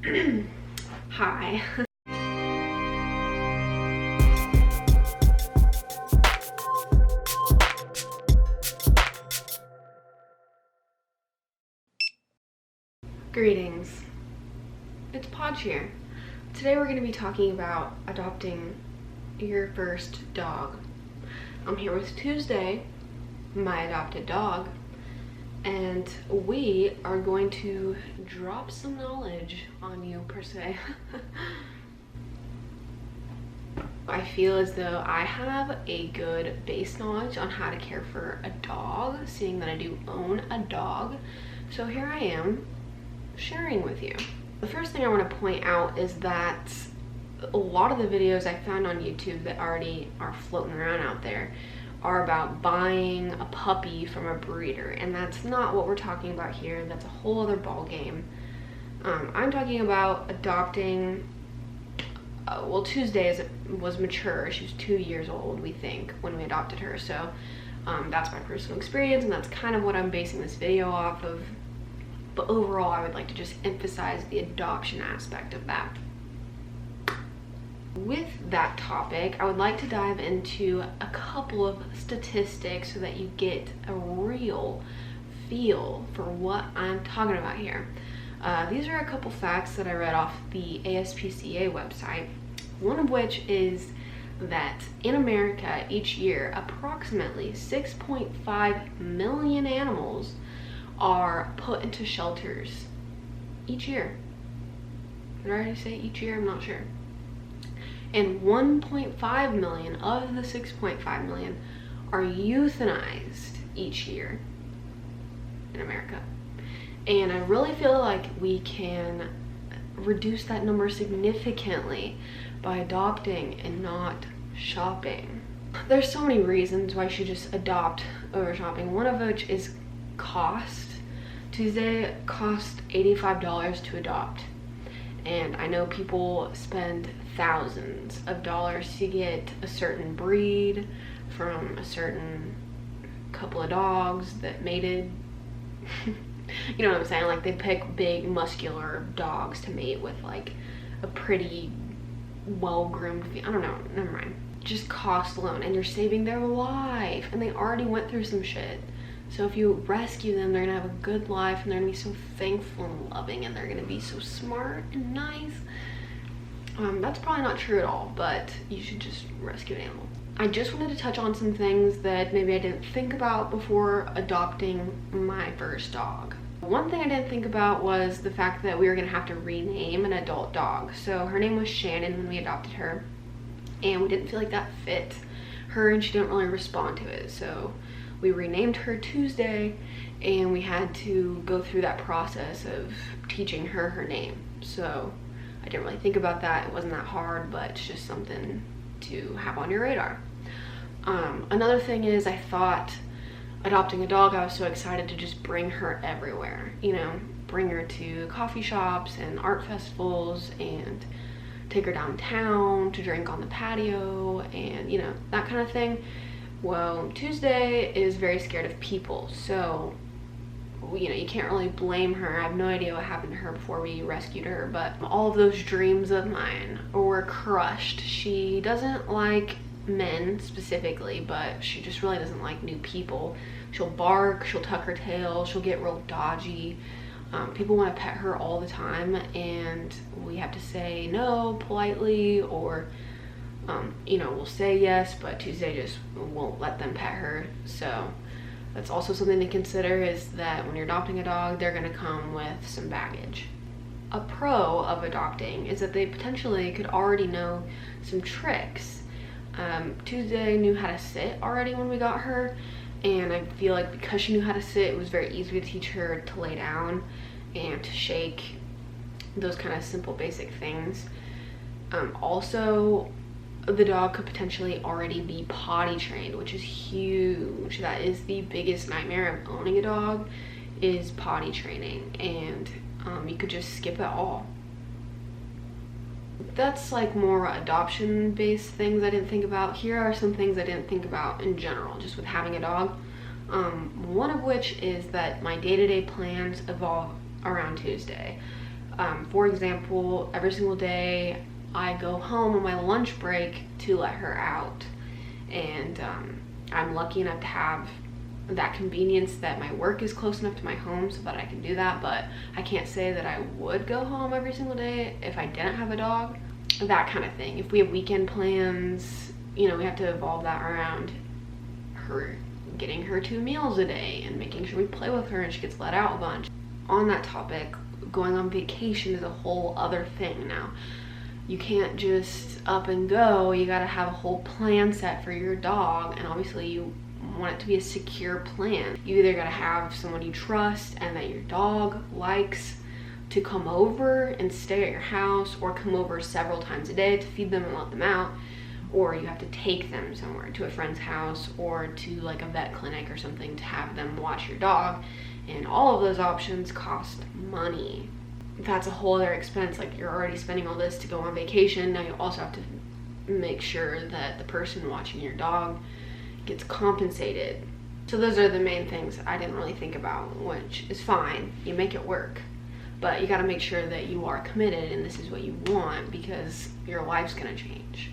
Hi. Greetings. It's Podge here. Today we're going to be talking about adopting your first dog. I'm here with Tuesday, my adopted dog, and we are going to drop some knowledge on you, per se. I feel as though I have a good base knowledge on how to care for a dog, seeing that I do own a dog. So here I am, sharing with you. The first thing I want to point out is that a lot of the videos I found on YouTube that already are floating around out there are about buying a puppy from a breeder, and that's not what we're talking about here. That's a whole other ball game. I'm talking about adopting. Well, Tuesday was mature. She was 2 years old, we think, when we adopted her. So that's my personal experience, and that's kind of what I'm basing this video off of. But overall, I would like to just emphasize the adoption aspect of that. With that topic, I would like to dive into a couple of statistics so that you get a real feel for what I'm talking about here. These are a couple facts that I read off the ASPCA website, one of which is that in America each year, approximately 6.5 million animals are put into shelters each year. Did I already say each year? I'm not sure. And 1.5 million of the 6.5 million are euthanized each year in America. And I really feel like we can reduce that number significantly by adopting and not shopping. There's so many reasons why you should just adopt over shopping, one of which is cost. Tuesday cost $85 to adopt, and I know people spend thousands of dollars to get a certain breed from a certain couple of dogs that mated. You know what I'm saying? Like, they pick big muscular dogs to mate with like a pretty well-groomed, I don't know, never mind. Just cost alone, and you're saving their life, and they already went through some shit. So if you rescue them, they're gonna have a good life, and they're gonna be so thankful and loving, and they're gonna be so smart and nice. That's probably not true at all, but you should just rescue an animal. I just wanted to touch on some things that maybe I didn't think about before adopting my first dog. One thing I didn't think about was the fact that we were gonna have to rename an adult dog. So her name was Shannon when we adopted her, and we didn't feel like that fit her, and she didn't really respond to it. So we renamed her Tuesday, and we had to go through that process of teaching her her name. So I didn't really think about that. It wasn't that hard, but it's just something to have on your radar. Another thing is, I thought adopting a dog, I was so excited to just bring her everywhere, you know, bring her to coffee shops and art festivals and take her downtown to drink on the patio and, you know, that kind of thing. Well, Tuesday is very scared of people, so, you know, you can't really blame her. I have no idea what happened to her before we rescued her, but all of those dreams of mine were crushed. She doesn't like men specifically, but she just really doesn't like new people. She'll bark, she'll tuck her tail, she'll get real dodgy. People want to pet her all the time, and we have to say no politely, or you know, we'll say yes, but Tuesday just won't let them pet her. So that's also something to consider, is that when you're adopting a dog, they're gonna come with some baggage. A pro of adopting is that they potentially could already know some tricks. Tuesday knew how to sit already when we got her, and I feel like because she knew how to sit, it was very easy to teach her to lay down and to shake, those kind of simple basic things. Also, the dog could potentially already be potty trained, which is huge. That is the biggest nightmare of owning a dog, is potty training, and you could just skip it all. That's like more adoption based things I didn't think about. Here are some things I didn't think about in general, just with having a dog. One of which is that my day-to-day plans evolve around Tuesday. For example, every single day I go home on my lunch break to let her out, and I'm lucky enough to have that convenience that my work is close enough to my home so that I can do that. But I can't say that I would go home every single day if I didn't have a dog. That kind of thing. If we have weekend plans, you know, we have to evolve that around her, getting her 2 meals a day and making sure we play with her and she gets let out a bunch. On that topic, going on vacation is a whole other thing now. You can't just up and go. You gotta have a whole plan set for your dog, and obviously you want it to be a secure plan. You either gotta have someone you trust and that your dog likes to come over and stay at your house, or come over several times a day to feed them and let them out, or you have to take them somewhere to a friend's house or to like a vet clinic or something to have them watch your dog, and all of those options cost money. That's a whole other expense. Like, you're already spending all this to go on vacation, now you also have to make sure that the person watching your dog gets compensated. So those are the main things I didn't really think about, which is fine, you make it work. But you gotta make sure that you are committed and this is what you want, because your life's gonna change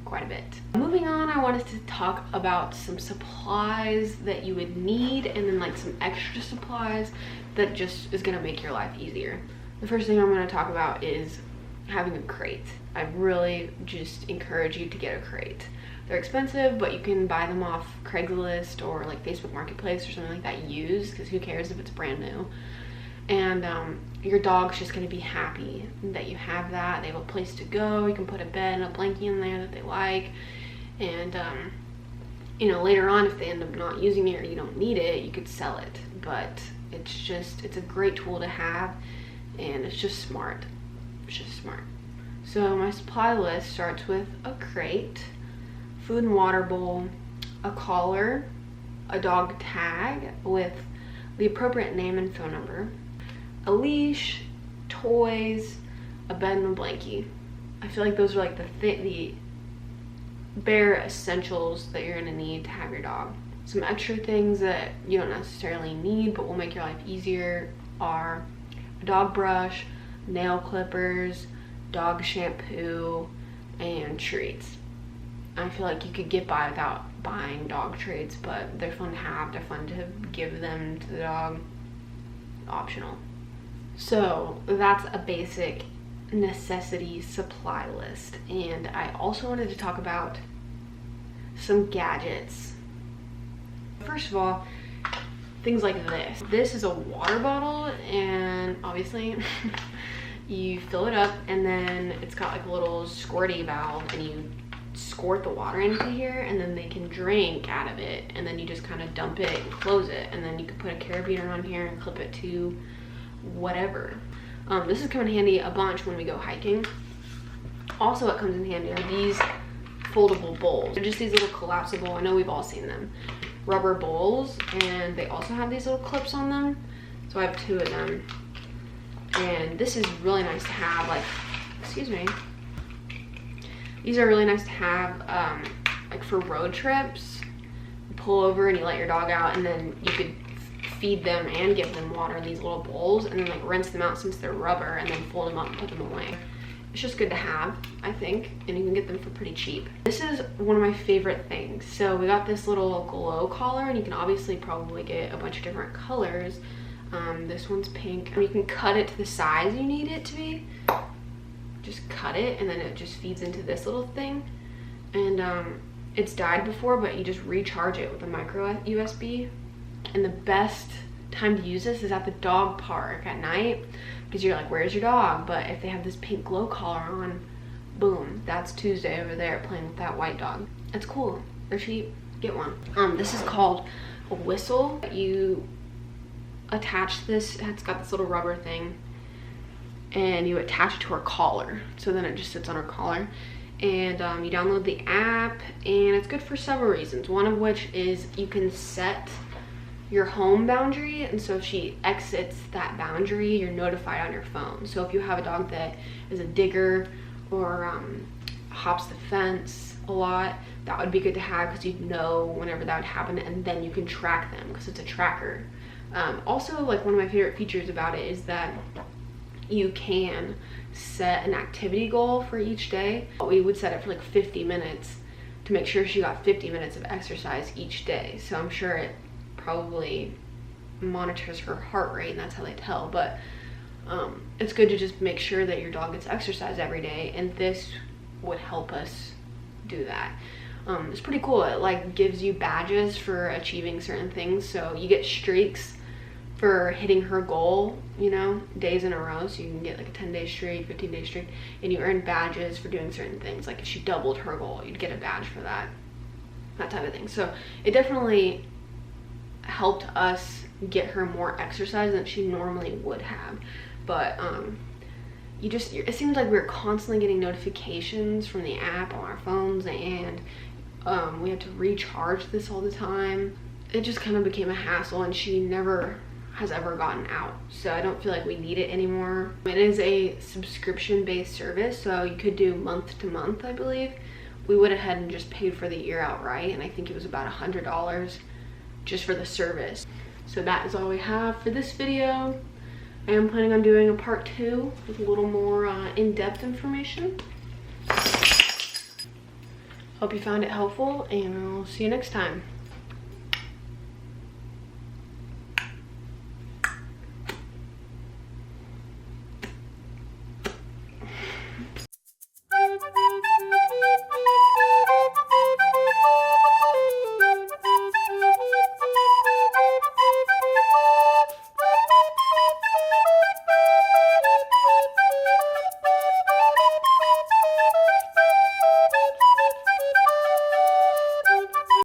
quite a bit. Moving on, I wanted to talk about some supplies that you would need, and then like some extra supplies that just is gonna make your life easier. The first thing I'm gonna talk about is having a crate. I really just encourage you to get a crate. They're expensive, but you can buy them off Craigslist or like Facebook Marketplace or something like that used, because who cares if it's brand new. And your dog's just going to be happy that you have that. They have a place to go. You can put a bed and a blankie in there that they like. And you know, later on, if they end up not using it or you don't need it, you could sell it. But it's a great tool to have, and it's just smart. It's just smart. So my supply list starts with a crate, food and water bowl, a collar, a dog tag with the appropriate name and phone number, a leash, toys, a bed and a blankie. I feel like those are like the bare essentials that you're gonna need to have your dog. Some extra things that you don't necessarily need but will make your life easier are a dog brush, nail clippers, dog shampoo, and treats. I feel like you could get by without buying dog treats, but they're fun to have, they're fun to give them to the dog. Optional. So that's a basic necessity supply list. And I also wanted to talk about some gadgets. First of all, things like this. This is a water bottle, and obviously you fill it up, and then it's got like a little squirty valve, and you squirt the water into here, and then they can drink out of it, and then you just kind of dump it and close it, and then you can put a carabiner on here and clip it to whatever. This is coming in handy a bunch when we go hiking. Also, what comes in handy are these foldable bowls. They're just these little collapsible, I know we've all seen them, rubber bowls, and they also have these little clips on them. So I have 2 of them, and this is really nice to have, like, excuse me, these are really nice to have like for road trips. You pull over and you let your dog out, and then you could feed them and give them water in these little bowls, and then like rinse them out since they're rubber, and then fold them up and put them away. It's just good to have, I think, and you can get them for pretty cheap. This is one of my favorite things. So we got this little glow collar, and you can obviously probably get a bunch of different colors. This one's pink, and you can cut it to the size you need it to be. Just cut it, and then it just feeds into this little thing. And it's died before, but you just recharge it with a micro USB. And the best time to use this is at the dog park at night, because you're like, where's your dog? But if they have this pink glow collar on, boom, that's Tuesday over there playing with that white dog. It's cool. They're cheap. Get one. This is called a whistle. You attach this, it's got this little rubber thing, and you attach it to her collar, so then it just sits on her collar. And you download the app, and it's good for several reasons, one of which is you can set your home boundary, and so if she exits that boundary, you're notified on your phone. So if you have a dog that is a digger or hops the fence a lot, that would be good to have, because you'd know whenever that would happen, and then you can track them because it's a tracker. Also, like, one of my favorite features about it is that you can set an activity goal for each day. We would set it for like 50 minutes to make sure she got 50 minutes of exercise each day. So I'm sure it probably monitors her heart rate, and that's how they tell. But it's good to just make sure that your dog gets exercise every day, and this would help us do that. It's pretty cool. It like gives you badges for achieving certain things. So you get streaks for hitting her goal, you know, days in a row. So you can get like a 10-day streak, 15-day streak, and you earn badges for doing certain things. Like if she doubled her goal, you'd get a badge for that type of thing. So it definitely helped us get her more exercise than she normally would have. But it seems like we're constantly getting notifications from the app on our phones, and we have to recharge this all the time. It just kind of became a hassle, and she never has ever gotten out. So I don't feel like we need it anymore. It is a subscription-based service, so you could do month to month, I believe. We went ahead and just paid for the year outright, and I think it was about $100 just for the service. So that is all we have for this video. I am planning on doing a part 2 with a little more in-depth information. Hope you found it helpful, and I'll see you next time.